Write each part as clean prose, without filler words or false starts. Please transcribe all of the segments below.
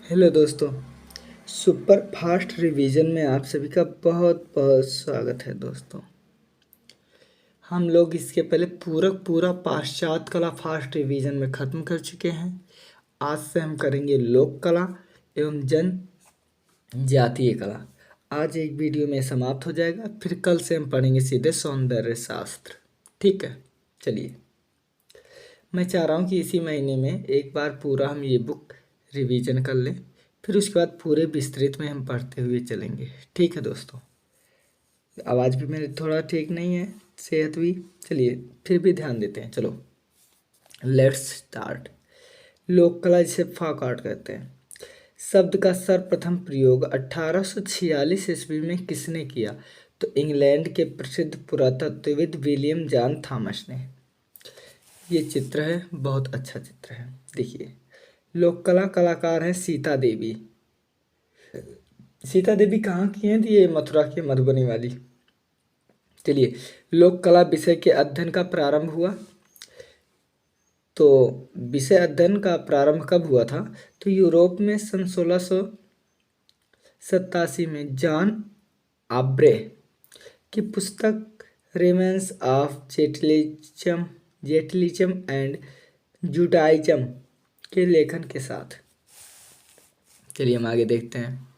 Hello दोस्तों। Super fast revision में आप सभी का बहुत बहुत स्वागत है दोस्तों। हम लोग इसके पहले पूरा पाश्चात्य कला फास्ट रिवीजन में ख़त्म कर चुके हैं। आज से हम करेंगे लोक कला एवं जन जातीय कला। आज एक वीडियो में समाप्त हो जाएगा, फिर कल से हम पढ़ेंगे सीधे सौंदर्य शास्त्र। ठीक है, चलिए। मैं चाह रहा हूँ कि इसी महीने में एक बार पूरा हम ये बुक रिवीजन कर लें, फिर उसके बाद पूरे विस्तृत में हम पढ़ते हुए चलेंगे। ठीक है दोस्तों। आवाज़ भी मेरी थोड़ा ठीक नहीं है, सेहत भी। चलिए फिर भी ध्यान देते हैं। चलो लेट्स स्टार्ट। लोक कला जिसे फाक आर्ट कहते हैं। शब्द का सर्वप्रथम प्रयोग 1846 ईस्वी में किसने किया? तो इंग्लैंड के प्रसिद्ध पुरातत्वविद विलियम जॉन थॉमस ने। ये चित्र है, बहुत अच्छा चित्र है। देखिए, लोक कला कलाकार हैं सीता देवी। सीता देवी कहाँ की हैं? ये मथुरा की, मधुबनी वाली। चलिए, लोक कला विषय के अध्ययन का प्रारंभ हुआ। तो विषय अध्ययन का प्रारंभ कब हुआ था? तो यूरोप में सन 1687 में जॉन आब्रे की पुस्तक रिमेन्स ऑफ जेटलिज्म एंड जुडाइज्म के लेखन के साथ। चलिए हम आगे देखते हैं।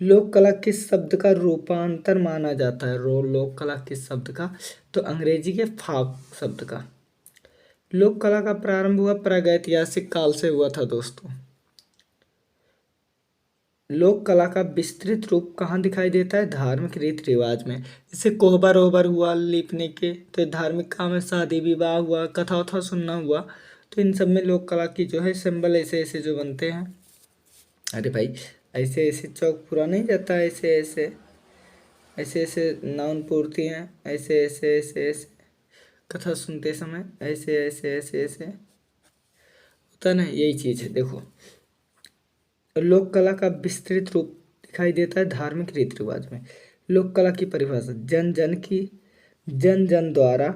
लोक कला किस शब्द का रूपांतर माना जाता है? लोक कला किस शब्द का? तो अंग्रेजी के फाक शब्द का। लोक कला का प्रारंभ हुआ प्रागैतिहासिक काल से हुआ था दोस्तों। लोक कला का विस्तृत रूप कहाँ दिखाई देता है? धार्मिक रीति रिवाज में। जैसे कोहबर ओहबर हुआ लिपने के, तो धार्मिक काम है। शादी विवाह हुआ, कथा वथा सुनना हुआ, तो इन सब में लोक कला की जो है सिंबल ऐसे ऐसे जो बनते हैं। अरे भाई, ऐसे ऐसे चौक पूरा नहीं जाता, ऐसे ऐसे ऐसे ऐसे नाउन पूर्ति हैं, ऐसे ऐसे ऐसे ऐसे कथा सुनते समय ऐसे ऐसे ऐसे ऐसे होता है ना, यही चीज़ है। देखो, लोक कला का विस्तृत रूप दिखाई देता है धार्मिक रीति रिवाज में। लोक कला की परिभाषा जन जन की, जन जन द्वारा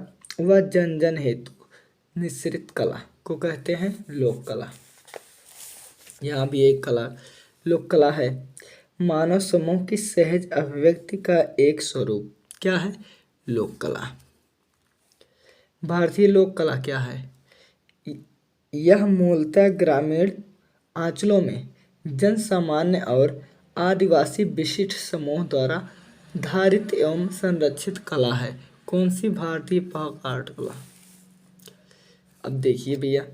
व जन जन हेतु निश्रित कला को कहते हैं लोक कला। यहाँ भी एक कला लोक कला है। मानव समूह की सहज अभिव्यक्ति का एक स्वरूप क्या है? लोक कला। भारतीय लोक कला क्या है? यह मूलतः ग्रामीण अंचलों में जन सामान्य और आदिवासी विशिष्ट समूह द्वारा धारित एवं संरक्षित कला है। कौन सी? भारतीय फाक आर्ट कला। अब देखिए भैया,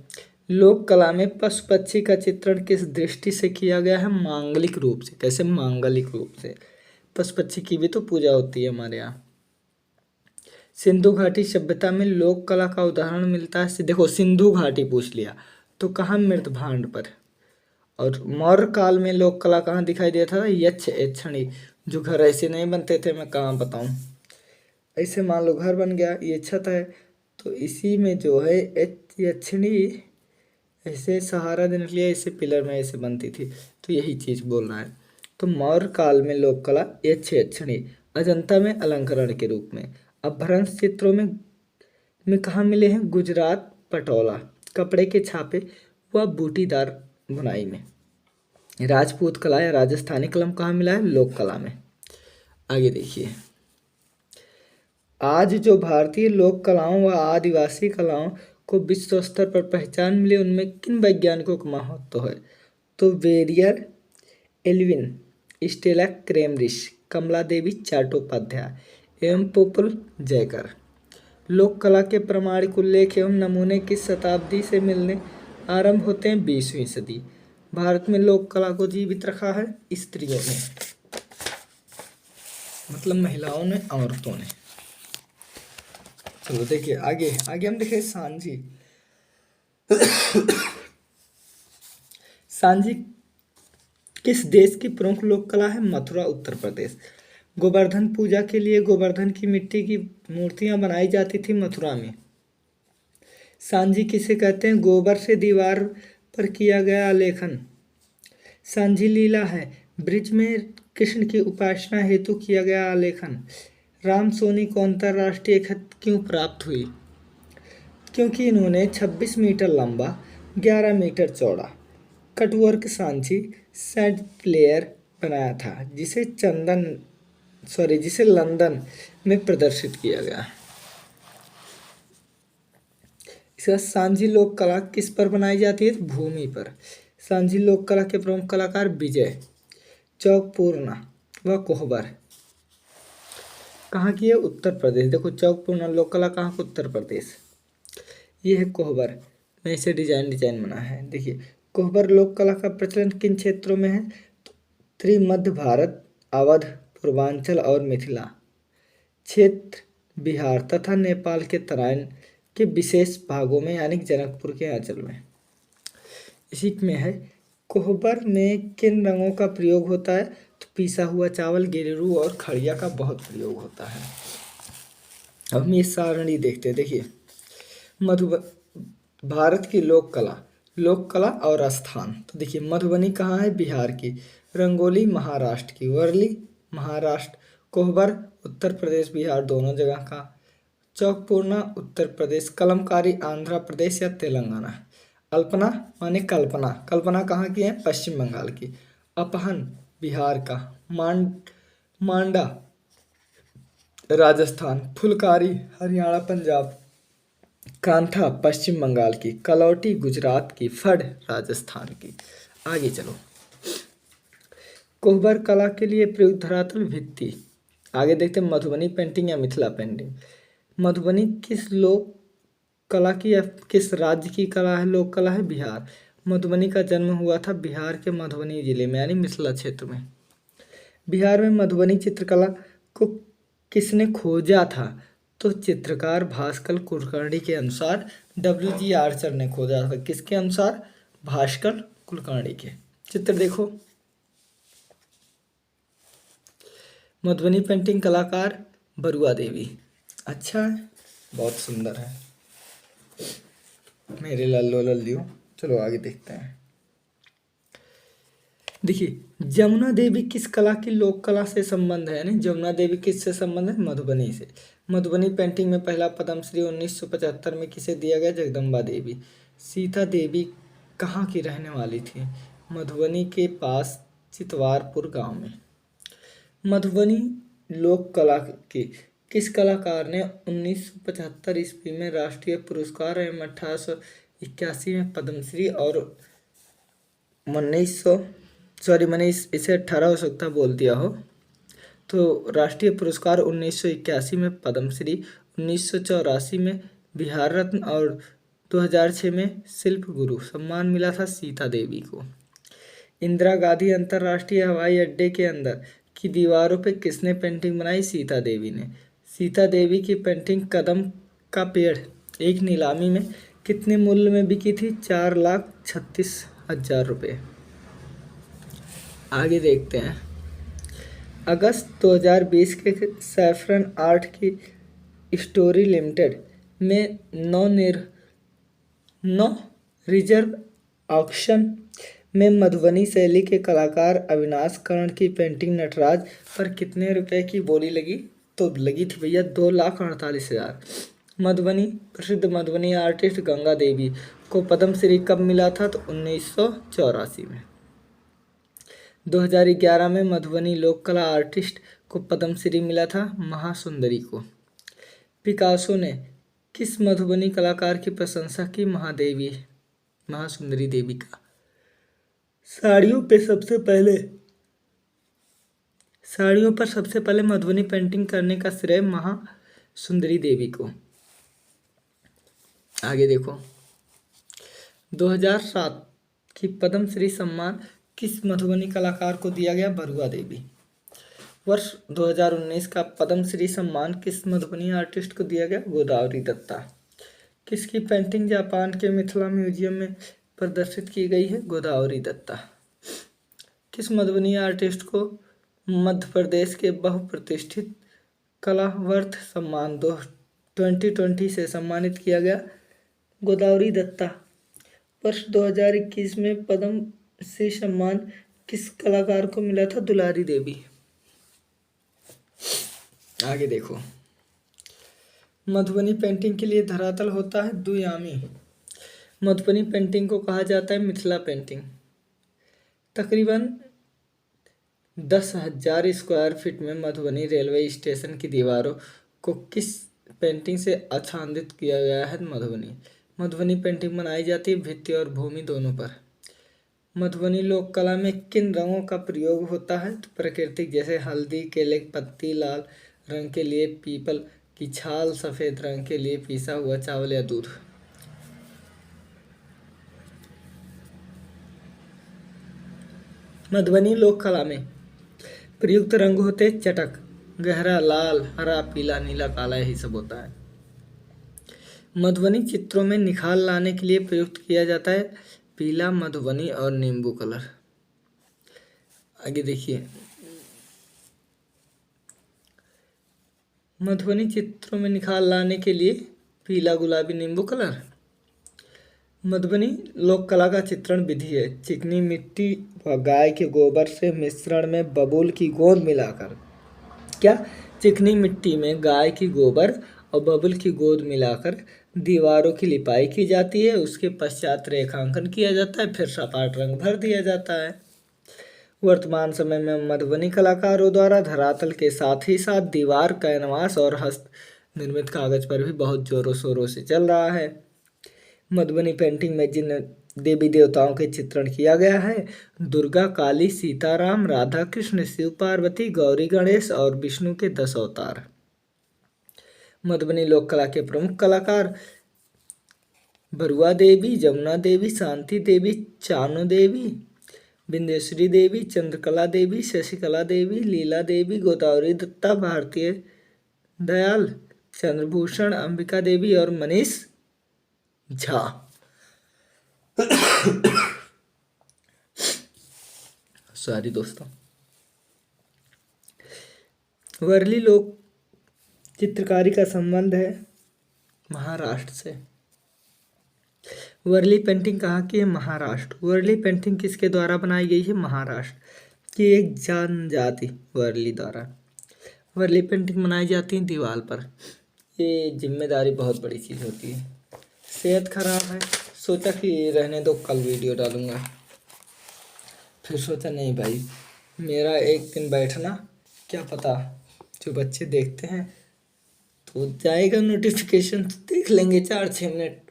लोक कला में पशु पक्षी का चित्रण किस दृष्टि से किया गया है? मांगलिक रूप से। कैसे? मांगलिक रूप से। पशु पक्षी की भी तो पूजा होती है हमारे यहाँ। सिंधु घाटी सभ्यता में लोक कला का उदाहरण मिलता है। देखो, सिंधु घाटी पूछ लिया तो कहाँ? मृत भांड पर। और मौर्य काल में लोक कला कहाँ दिखाई देता था? यक्ष यक्षिणी। जो घर ऐसे नहीं बनते थे, मैं कहाँ बताऊँ। ऐसे मान लो घर बन गया, ये छत है, तो इसी में जो है यक्षिणी ऐसे सहारा देने के लिए ऐसे पिलर में ऐसे बनती थी। तो यही चीज़ बोल रहा है। तो मौर्य काल में लोक कला यक्ष यक्षिणी, अजंता में अलंकरण के रूप में। अपभ्रंश चित्रों में कहाँ मिले हैं? गुजरात पटौला, कपड़े के छापे व बूटीदार बुनाई में। राजपूत कला या राजस्थानी कलम कहाँ मिला है? लोक कला में। आगे देखिए, आज जो भारतीय लोक कलाओं व आदिवासी कलाओं को विश्व स्तर पर पहचान मिली, उनमें किन वैज्ञानिकों का महत्व है? तो वेरियर एल्विन, स्टेला क्रेमरिश, कमला देवी चाट्टोपाध्याय एवं पोपल जयकर। लोक कला के प्रमाणिक उल्लेख एवं नमूने किस शताब्दी से मिलने आरंभ होते हैं? 20वीं सदी। भारत में लोक कला को जीवित रखा है स्त्रियों ने, मतलब महिलाओं ने, औरतों ने। चलो देखिए आगे आगे हम देखें सांझी। सांझी किस देश की प्रमुख लोक कला है? मथुरा, उत्तर प्रदेश। गोवर्धन पूजा के लिए गोवर्धन की मिट्टी की मूर्तियां बनाई जाती थी मथुरा में। सांझी किसे कहते हैं? गोबर से दीवार पर किया गया आलेखन सांझी लीला है। ब्रिज में कृष्ण की उपासना हेतु किया गया आलेखन। राम सोनी को अंतर्राष्ट्रीय ख्याति क्यों प्राप्त हुई? क्योंकि इन्होंने 26 मीटर लंबा, 11 मीटर चौड़ा कटवर्क सांची सैंड प्लेयर बनाया था, जिसे लंदन में प्रदर्शित किया गया। इसका सांझी लोक कला किस पर बनाई जाती है? भूमि पर। सांझी लोक कला के प्रमुख कलाकार विजय, चौकपूर्णा व कोहबर। कहाँ की है? उत्तर प्रदेश। देखो चौकपूर्णा लोक कला कहाँ का? उत्तर प्रदेश। ये है कोहबर में इसे डिजाइन बना है। देखिए कोहबर लोक कला का प्रचलन किन क्षेत्रों में है? तो उत्तरी मध्य भारत, अवध, पूर्वांचल और मिथिला क्षेत्र, बिहार तथा नेपाल के तराइन के विशेष भागों में यानी जनकपुर के अंचल में। इसी में है कोहबर में किन रंगों का प्रयोग होता है? तो पिसा हुआ चावल, गेरू और खड़िया का बहुत प्रयोग होता है। अब हम ये सारणी देखते हैं। देखिए भारत की लोक कला और स्थान। तो देखिए मधुबनी कहाँ है? बिहार की। रंगोली महाराष्ट्र की। वर्ली महाराष्ट्र। कोहबर उत्तर प्रदेश बिहार दोनों जगह का। चौकपूर्णा उत्तर प्रदेश। कलमकारी आंध्र प्रदेश या तेलंगाना। अल्पना माने कल्पना। कल्पना कहाँ की है? पश्चिम बंगाल की। अपहन बिहार का। मांडा राजस्थान। फुलकारी हरियाणा पंजाब। कांथा पश्चिम बंगाल की। कलौटी गुजरात की। फड़ राजस्थान की। आगे चलो। कोहबर कला के लिए प्रयुक्त धरातल भित्ति। आगे देखते हैं मधुबनी पेंटिंग या मिथिला पेंटिंग। मधुबनी किस लोक कला की या किस राज्य की कला है? लोक कला है। बिहार। मधुबनी का जन्म हुआ था बिहार के मधुबनी जिले में यानी मिथिला क्षेत्र में। बिहार में मधुबनी चित्रकला को किसने खोजा था? तो चित्रकार भास्कर कुलकर्णी के अनुसार W.G. आर्चर ने खोजा था। किसके अनुसार? भास्कर कुलकर्णी के। चित्र देखो। मधुबनी पेंटिंग कलाकार बरुआ देवी। अच्छा है, बहुत सुंदर है। मेरे लल्लो लल्लियों। चलो आगे देखते हैं। देखिए जमुना देवी किस कला की लोक कला से संबंध है? यानी जमुना देवी किससे संबंध है? मधुबनी से। मधुबनी पेंटिंग में पहला पद्मश्री 1975 में किसे दिया गया? जगदम्बा देवी। सीता देवी कहाँ की रहने वाली थी? मधुबनी के पास चितवारपुर गांव में। मधुबनी लोक कला की किस कलाकार ने 1975 ईस्वी में राष्ट्रीय पुरस्कार एवं 1881 में पद्मश्री और 18 हो सकता बोल दिया हो तो राष्ट्रीय पुरस्कार 1981 में पद्मश्री, 1984 में बिहार रत्न और 2006 में शिल्प गुरु सम्मान मिला था सीता देवी को। इंदिरा गांधी अंतर्राष्ट्रीय हवाई अड्डे के अंदर की दीवारों पे किसने पेंटिंग बनाई? सीता देवी ने। सीता देवी की पेंटिंग कदम का पेड़ एक नीलामी में कितने मूल्य में बिकी थी? 4,36,000 रुपये। आगे देखते हैं। अगस्त 2020 के सैफरन आर्ट की स्टोरी लिमिटेड में नौ रिजर्व ऑक्शन में मधुबनी शैली के कलाकार अविनाश कर्ण की पेंटिंग नटराज पर कितने रुपए की बोली लगी? तो लगी थी भैया 2,48,000। मधुबनी प्रसिद्ध मधुबनी आर्टिस्ट गंगा देवी को पद्मश्री कब मिला था? तो 1984 में। 2011 में मधुबनी लोक कला आर्टिस्ट को पद्मश्री मिला था महासुंदरी को। पिकासो ने किस मधुबनी कलाकार की प्रशंसा की? महासुंदरी देवी का। साड़ियों पर सबसे पहले मधुबनी पेंटिंग करने का श्रेय महासुंदरी देवी को। आगे देखो। 2007 की पद्मश्री सम्मान किस मधुबनी कलाकार को दिया गया? बरुआ देवी। वर्ष 2019 का पद्मश्री सम्मान किस मधुबनी आर्टिस्ट को दिया गया? गोदावरी दत्ता। किसकी पेंटिंग जापान के मिथिला म्यूजियम में प्रदर्शित की गई है? गोदावरी दत्ता। किस मधुबनी आर्टिस्ट को मध्य प्रदेश के बहुप्रतिष्ठित कलावर्थ सम्मान 2020 से सम्मानित किया गया? गोदावरी दत्ता। वर्ष 2021 में पद्मश्री सम्मान किस कलाकार को मिला था? दुलारी देवी। आगे देखो। मधुबनी पेंटिंग के लिए धरातल होता है द्वियामी। मधुबनी पेंटिंग को कहा जाता है मिथिला पेंटिंग। तकरीबन 10,000 स्क्वायर फीट में मधुबनी रेलवे स्टेशन की दीवारों को किस पेंटिंग से आच्छादित किया गया है? मधुबनी मधुबनी पेंटिंग बनाई जाती है भित्ति और भूमि दोनों पर। मधुबनी लोक कला में किन रंगों का प्रयोग होता है? तो प्राकृतिक जैसे हल्दी, केले की पत्ती, लाल रंग के लिए पीपल की छाल, सफेद रंग के लिए पिसा हुआ चावल या दूध। मधुबनी लोक कला में प्रयुक्त रंग होते चटक, गहरा लाल, हरा, पीला, नीला, काला, यही सब होता है। मधुबनी चित्रों में निखार लाने के लिए प्रयुक्त किया जाता है पीला, मधुबनी और नींबू कलर। आगे देखिए, मधुबनी चित्रों में निखार लाने के लिए पीला, गुलाबी, नींबू कलर। मधुबनी लोक कला का चित्रण विधि है चिकनी मिट्टी व गाय के गोबर से मिश्रण में बबूल की गोंद मिलाकर। क्या? चिकनी मिट्टी में गाय की गोबर और बबूल की गोंद मिलाकर दीवारों की लिपाई की जाती है। उसके पश्चात रेखांकन किया जाता है, फिर सपाट रंग भर दिया जाता है। वर्तमान समय में मधुबनी कलाकारों द्वारा धरातल के साथ ही साथ दीवार, कैनवास और हस्त निर्मित कागज पर भी बहुत जोरों शोरों से चल रहा है। मधुबनी पेंटिंग में जिन देवी देवताओं के चित्रण किया गया है, दुर्गा, काली, सीताराम, राधा कृष्ण, शिव पार्वती, गौरी गणेश और विष्णु के 10 अवतार। मधुबनी लोक कला के प्रमुख कलाकार बरुआ देवी, जमुना देवी, शांति देवी, चानो देवी, बिंदेश्वरी देवी, चंद्रकला देवी, शशिकला देवी, लीला देवी, गोदावरी दत्ता, भारतीय दयाल, चंद्रभूषण, अंबिका देवी और मनीष झा। सॉरी दोस्तों। वर्ली लोक चित्रकारी का संबंध है महाराष्ट्र से। वर्ली पेंटिंग कहाँ की है? महाराष्ट्र। वर्ली पेंटिंग किसके द्वारा बनाई गई है? महाराष्ट्र की एक जनजाति वर्ली द्वारा। वर्ली पेंटिंग बनाई जाती है दीवार पर। ये जिम्मेदारी बहुत बड़ी चीज़ होती है। सेहत खराब है, सोचा कि रहने दो, कल वीडियो डालूंगा। फिर सोचा नहीं भाई, मेरा एक दिन बैठना, क्या पता जो बच्चे देखते हैं तो जाएगा नोटिफिकेशन, तो देख लेंगे 4-6 मिनट,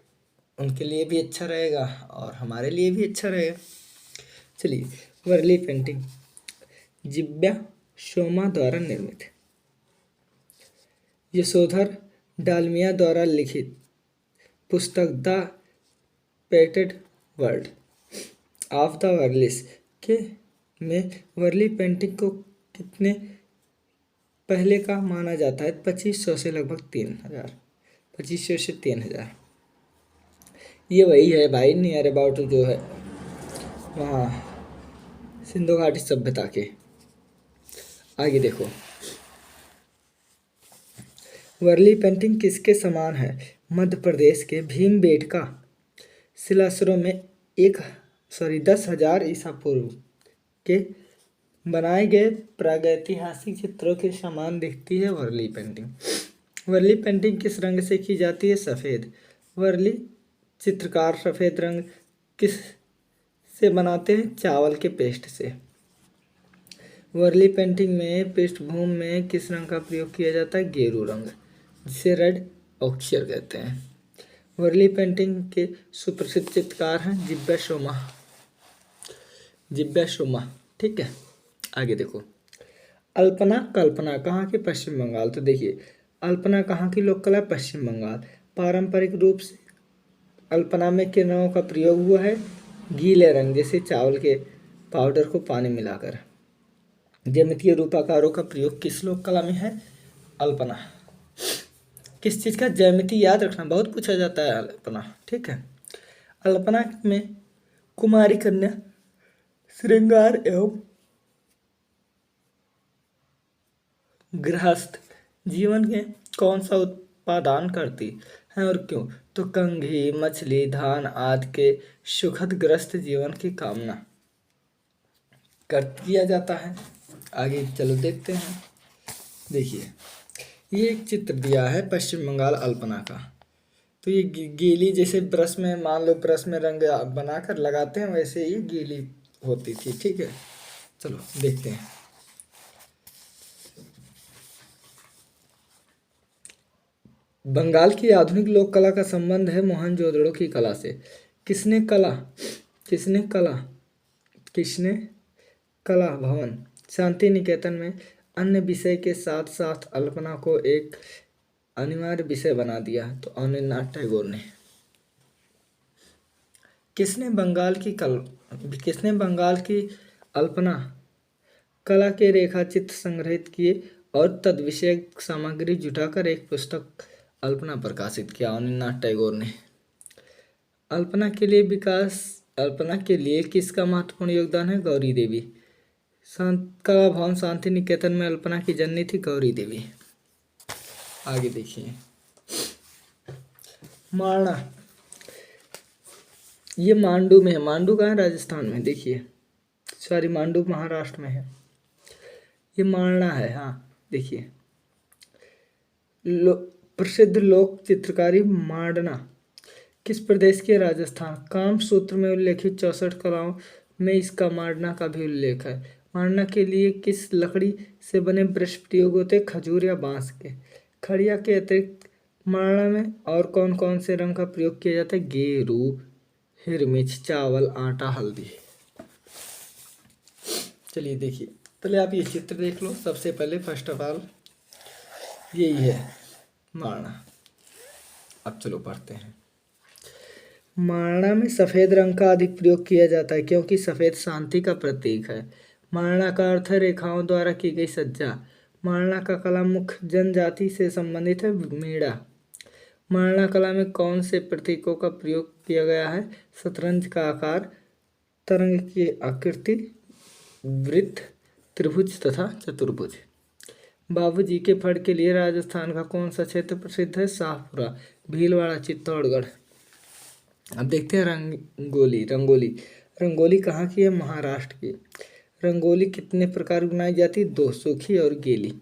उनके लिए भी अच्छा रहेगा और हमारे लिए भी अच्छा रहेगा। चलिए, वर्ली पेंटिंग जिब्या शोमा द्वारा निर्मित, यशोधर डालमिया द्वारा लिखित पुस्तक द पेटेड वर्ल्ड ऑफ द वर्लिस के में वर्ली पेंटिंग को कितने पहले का माना जाता है? 2500 से लगभग 3000, 2500 से 3000। ये वही है भाई, नियर अबाउट जो है वहाँ सिंधु घाटी सभ्यता के। आगे देखो, वर्ली पेंटिंग किसके समान है? मध्य प्रदेश के भीमबेटका शिलाश्रयों में 10,000 ईसा पूर्व के बनाए गए प्रागैतिहासिक चित्रों के समान दिखती है वर्ली पेंटिंग। वर्ली पेंटिंग किस रंग से की जाती है? सफ़ेद। वर्ली चित्रकार सफ़ेद रंग किस से बनाते हैं? चावल के पेस्ट से। वर्ली पेंटिंग में पृष्ठभूमि में किस रंग का प्रयोग किया जाता है? गेरू रंग, जिसे रेड ऑक्सियर कहते हैं। वर्ली पेंटिंग के सुप्रसिद्ध चित्रकार हैं जिब्या शोमा। जिब्या शोमा, ठीक है। आगे देखो, अल्पना कल्पना कहाँ की? पश्चिम बंगाल। तो देखिए, अल्पना कहाँ की लोक कला? पश्चिम बंगाल। पारंपरिक रूप से अल्पना में किन रंगों का प्रयोग हुआ है? गीले रंग, जैसे चावल के पाउडर को पानी मिलाकर। ज्यामितीय रूपाकारों का प्रयोग किस लोक कला में है? अल्पना। किस चीज़ का? ज्यामिति याद रखना, बहुत पूछा जाता है अल्पना, ठीक है। अल्पना में कुमारी कन्या श्रृंगार एवं गृहस्थ जीवन के कौन सा उत्पादन करती है और क्यों? तो कंघी, मछली, धान आदि के सुखद ग्रस्त जीवन की कामना कर किया जाता है। आगे चलो देखते हैं। देखिए, ये एक चित्र दिया है पश्चिम बंगाल अल्पना का। तो ये गीली, जैसे ब्रश में, मान लो ब्रश में रंग बनाकर लगाते हैं, वैसे ही गीली होती थी। ठीक है, चलो देखते हैं। बंगाल की आधुनिक लोक कला का संबंध है मोहनजोदड़ो की कला से। किसने कला किसने कला किसने कला भवन शांति निकेतन में अन्य विषय के साथ साथ अल्पना को एक अनिवार्य विषय बना दिया? तो अनिरुद्ध टैगोर ने। किसने बंगाल की अल्पना कला के रेखाचित्र संग्रहित किए और तद्विषय सामग्री जुटाकर एक पुस्तक अल्पना प्रकाशित किया? अनिरुद्ध टैगोर ने। अल्पना के लिए किसका महत्वपूर्ण योगदान है? गौरी देवी। कला भवन शांति निकेतन में अल्पना की जननी थी गौरी देवी। आगे देखिए, माणा, ये मांडू में है। मांडू कहाँ है? राजस्थान में। देखिए, सॉरी, मांडू महाराष्ट्र में है। ये माणा है। हाँ देखिए, प्रसिद्ध लोक चित्रकारी मांडना किस प्रदेश के? राजस्थान। काम सूत्र में उल्लेखित 64 कलाओं में इसका मांडना का भी उल्लेख है। मांडना के लिए किस लकड़ी से बने ब्रश प्रयोग होते? खजूर या बांस के। खड़िया के अतिरिक्त मांडना में और कौन कौन से रंग का प्रयोग किया जाता है? गेरू, हिरमिच, चावल, आटा, हल्दी। चलिए देखिए, पहले आप ये चित्र देख लो। सबसे पहले फर्स्ट ऑफ ऑल यही है माणा। अब चलो पढ़ते हैं। माणा में सफ़ेद रंग का अधिक प्रयोग किया जाता है क्योंकि सफ़ेद शांति का प्रतीक है। माणा का अर्थ है रेखाओं द्वारा की गई सज्जा। माणा का कला मुख्य जनजाति से संबंधित है। मेड़ा। माणा कला में कौन से प्रतीकों का प्रयोग किया गया है? शतरंज का आकार, तरंग की आकृति, वृत्त, त्रिभुज तथा चतुर्भुज। बाबूजी के फड़ के लिए राजस्थान का कौन सा क्षेत्र प्रसिद्ध है? शाहपुरा, भीलवाड़ा, चित्तौड़गढ़। अब देखते हैं रंगोली। रंगोली कहाँ की है? महाराष्ट्र की। रंगोली कितने प्रकार की बनाई जाती? 2, सूखी और गीली।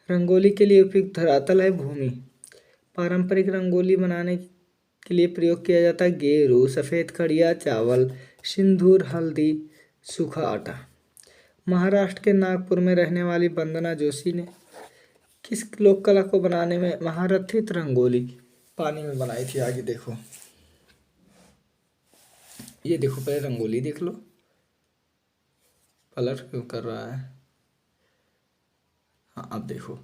रंगोली के लिए उपयुक्त धरातल है भूमि। पारंपरिक रंगोली बनाने के लिए प्रयोग किया जाता है गेरू, सफ़ेद खड़िया, चावल, सिंदूर, हल्दी, सूखा आटा। महाराष्ट्र के नागपुर में रहने वाली वंदना जोशी ने किस लोक कला को बनाने में महारथित? रंगोली पानी में बनाई थी। आगे देखो, ये देखो, पहले रंगोली देख लो। कलर क्यों कर रहा है? हाँ अब देखो,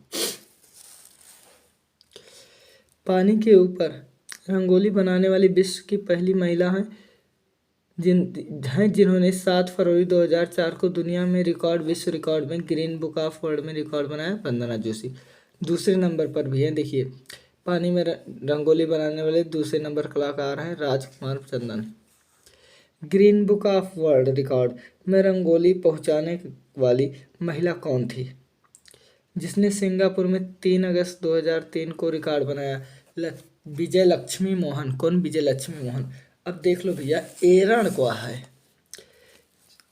पानी के ऊपर रंगोली बनाने वाली विश्व की पहली महिला है जिन्होंने 7 फरवरी 2004 को दुनिया में विश्व रिकॉर्ड में गिनीज बुक ऑफ वर्ल्ड में रिकॉर्ड बनाया, वंदना जोशी। दूसरे नंबर पर भी है। देखिए, पानी में रंगोली बनाने वाले दूसरे नंबर कलाकार हैं Rajkumar Chandan. Green book of world record में रंगोली पहुंचाने वाली महिला कौन थी? जिसने सिंगापुर में 3 अगस्त 2003 को रिकॉर्ड बनाया? विजय लक्ष्मी मोहन। कौन? विजय लक्ष्मी मोहन। अब देख लो भैया, एरण क्या है?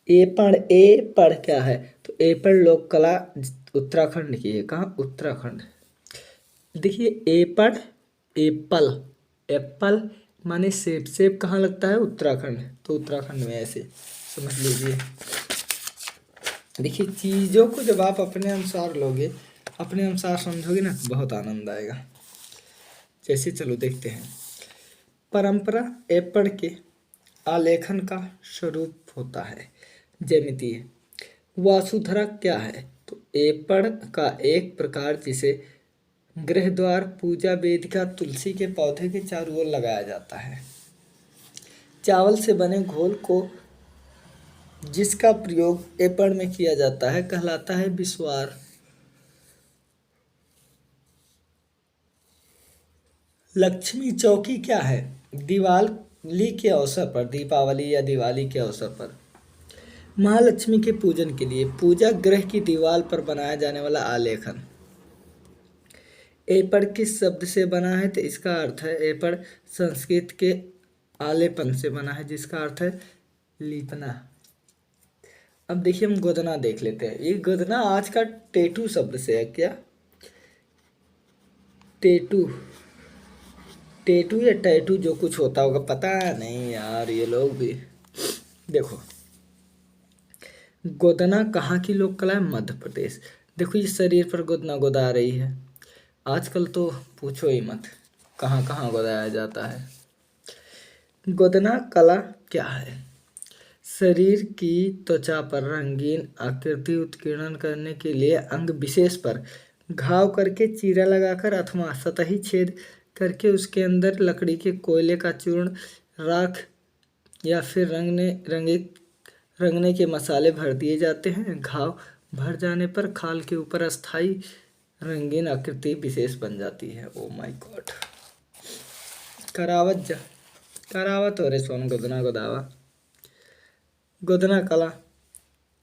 एपड़ क्या है? तो एपड़ लोक कला उत्तराखंड की है। कहाँ? उत्तराखंड। देखिए, एप्पल माने सेब कहाँ लगता है? उत्तराखंड। तो उत्तराखंड में ऐसे समझ लीजिए। देखिए, चीज़ों को जब आप अपने अनुसार लोगे, अपने अनुसार समझोगे ना, बहुत आनंद आएगा। जैसे चलो देखते हैं। परंपरा एपड़ के आलेखन का स्वरूप होता है ज्यामितीय। वासुधरा क्या है? तो एपड़ का एक प्रकार जिसे गृह द्वार, पूजा वेदिका, तुलसी के पौधे के चारों ओर लगाया जाता है। चावल से बने घोल को जिसका प्रयोग एपड़ में किया जाता है कहलाता है बिस्वार। लक्ष्मी चौकी क्या है? दिवाली के अवसर पर, दीपावली या दिवाली के अवसर पर महालक्ष्मी के पूजन के लिए पूजा गृह की दीवार पर बनाया जाने वाला आलेखन। एपड़ किस शब्द से बना है? तो इसका अर्थ है, एपड़ संस्कृत के आलेपन से बना है जिसका अर्थ है लीपना। अब देखिए, हम गोदना देख लेते हैं। ये गोदना आज का टेटू शब्द से है। क्या? टेटू या टैटू जो कुछ होता होगा, पता नहीं यार, ये लोग भी। देखो, गोदना कहाँ की लोक कला है? मध्य प्रदेश। देखो ये शरीर पर गोदना गोदा रही है। आजकल तो पूछो ही मत, कहाँ कहाँ गोदाया जाता है। गोदना कला क्या है? शरीर की त्वचा पर रंगीन आकृति उत्कीर्णन करने के लिए अंग विशेष पर घाव करके चीरा लगाकर अथवा सतही छेद करके उसके अंदर लकड़ी के कोयले का चूर्ण, राख या फिर रंगने के मसाले भर दिए जाते हैं। घाव भर जाने पर खाल के ऊपर अस्थाई रंगीन आकृति विशेष बन जाती है। Oh my God. करावत हो रे सोन गोदना गोदावा। गोदना कला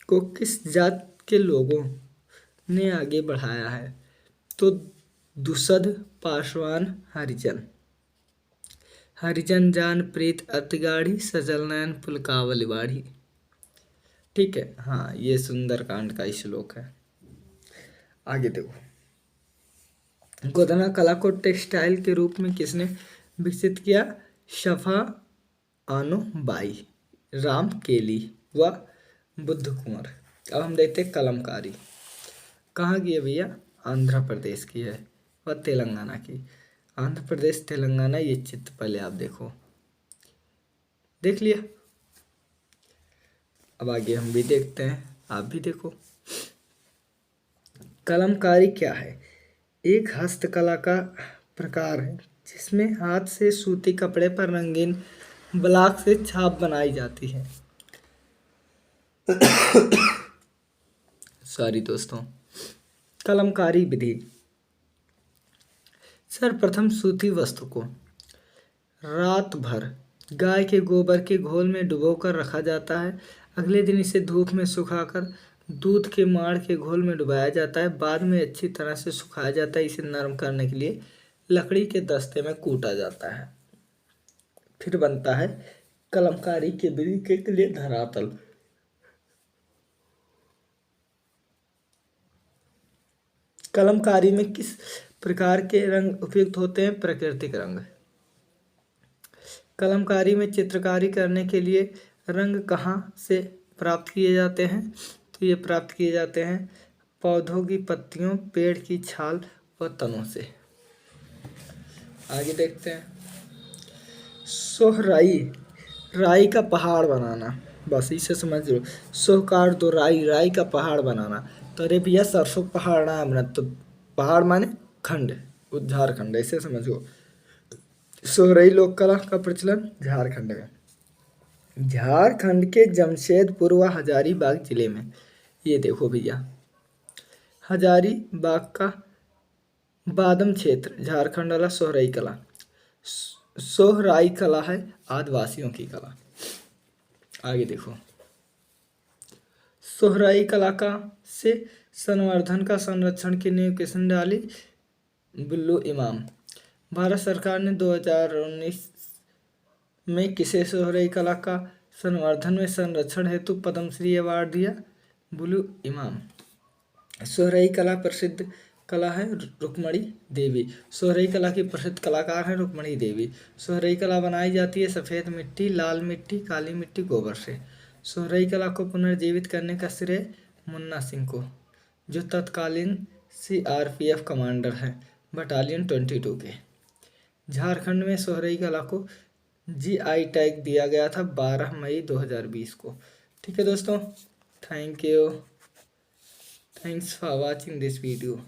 को किस जात के लोगों ने आगे बढ़ाया है? तो दुसद, पासवान, हरिजन जान प्रीत अतिगाढ़ी सजल नयन पुलकावली बाढ़ी। ठीक है, हाँ ये सुंदरकांड का श्लोक है। आगे देखो, गोदना कला को टेक्सटाइल के रूप में किसने विकसित किया? शफा आनो बाई, राम केली व बुद्ध कुंवर। अब हम देखते हैं कलमकारी कहाँ की है भैया? आंध्र प्रदेश की है व तेलंगाना की। आंध्र प्रदेश तेलंगाना, ये चित्र पहले आप देखो, देख लिया। अब आगे हम भी देखते हैं, आप भी देखो। कलमकारी क्या है? एक हस्तकला का प्रकार है जिसमें हाथ से सूती कपड़े पर रंगीन ब्लॉक से छाप बनाई जाती है। सॉरी दोस्तों। कलमकारी विधि। सर्वप्रथम सूती वस्तु को रात भर गाय के गोबर के घोल में डुबोकर रखा जाता है। अगले दिन इसे धूप में सुखाकर दूध के माड़ के घोल में डुबाया जाता है। बाद में अच्छी तरह से सुखाया जाता है। इसे नरम करने के लिए लकड़ी के दस्ते में कूटा जाता है। फिर बनता है कलमकारी की विधि के लिए धरातल। कलमकारी में किस प्रकार के रंग उपयुक्त होते हैं? प्राकृतिक रंग। कलमकारी में चित्रकारी करने के लिए रंग कहाँ से प्राप्त किए जाते हैं? तो ये प्राप्त किए जाते हैं पौधों की पत्तियों, पेड़ की छाल व तनों से। आगे देखते हैं, सोहराई, राई का पहाड़ बनाना। बस इसे समझ लो, सोह काट दो राई का पहाड़ बनाना। तो अरे भैया सरसों पहाड़ ना है, तो पहाड़ माने खंड, झारखंड, ऐसे समझो। सोहराई लोक कला का प्रचलन झारखंड में। झारखंड के जमशेदपुर व हजारीबाग जिले में, ये देखो भैया, हजारीबाग का बादम क्षेत्र झारखंड वाला सोहराई कला। सोहराई कला है आदिवासियों की कला। आगे देखो, सोहराई कला का से संवर्धन का संरक्षण की नींव किसने डाली? बुल्लू इमाम। भारत सरकार ने 2019 में किसे सोहराई कला का संवर्धन में संरक्षण हेतु पद्मश्री अवार्ड दिया? बुल्लू इमाम। सोहराई कला प्रसिद्ध कला है रुक्मणी देवी। सोहराई कला की प्रसिद्ध कलाकार है रुक्मणी देवी। सोहराई कला बनाई जाती है सफ़ेद मिट्टी, लाल मिट्टी, काली मिट्टी, गोबर से। सोहराई कला को पुनर्जीवित करने का श्रेय मुन्ना सिंह को, जो तत्कालीन CRPF कमांडर हैं बटालियन 22 के। झारखंड में सोहराई कला को GI टैग दिया गया था 12 मई 2020 को। ठीक है दोस्तों, thank you, thanks for watching this video.